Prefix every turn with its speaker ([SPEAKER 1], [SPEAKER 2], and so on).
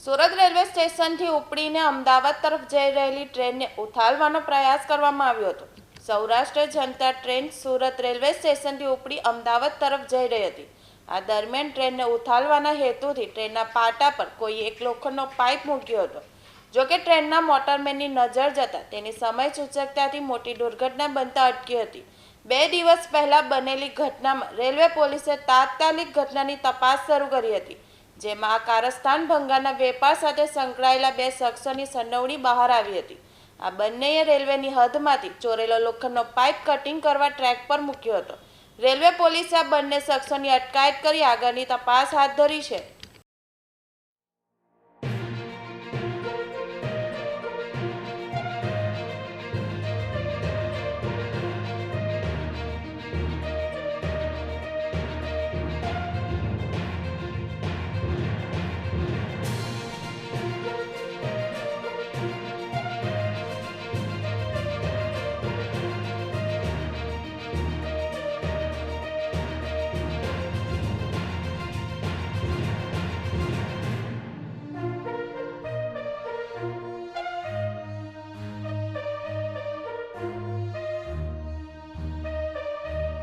[SPEAKER 1] Surat railway સ્ટેશનથી ઉપડીને અમદાવાદ તરફ જઈ રહેલી ટ્રેનને ઉથાલવાનો પ્રયાસ કરવામાં આવ્યો હતો। સૌરાષ્ટ્ર જનતા ટ્રેન સુરત રેલવે સ્ટેશનથી ઉપડી અમદાવાદ તરફ જઈ રહી હતી। આ દરમિયાન ટ્રેનને ઉથાલવાના હેતુથી ટ્રેનના પાટા પર કોઈએ એક લોખંડનો પાઇપ મૂક્યો હતો। જોકે ટ્રેનના મોટરમેનની નજર જતાં તેની સમય સૂચકતાથી મોટી દુર્ઘટના બનતા અટકી હતી। 2 દિવસ પહેલા બનેલી ઘટનામાં રેલવે પોલીસે તાત્કાલિક ઘટનાની તપાસ શરૂ કરી હતી, જેમાં આ કારસ્તાન ભંગારના વેપાર સાથે સંકળાયેલા 2 શખ્સોની સંડોવણી બહાર આવી હતી। આ બંનેએ રેલવેની હદમાંથી ચોરેલો લોખંડનો પાઇપ કટિંગ કરવા ટ્રેક પર મૂક્યો હતો। રેલવે પોલીસે આ બંને શખ્સોની અટકાયત કરી આગળની તપાસ હાથ ધરી છે।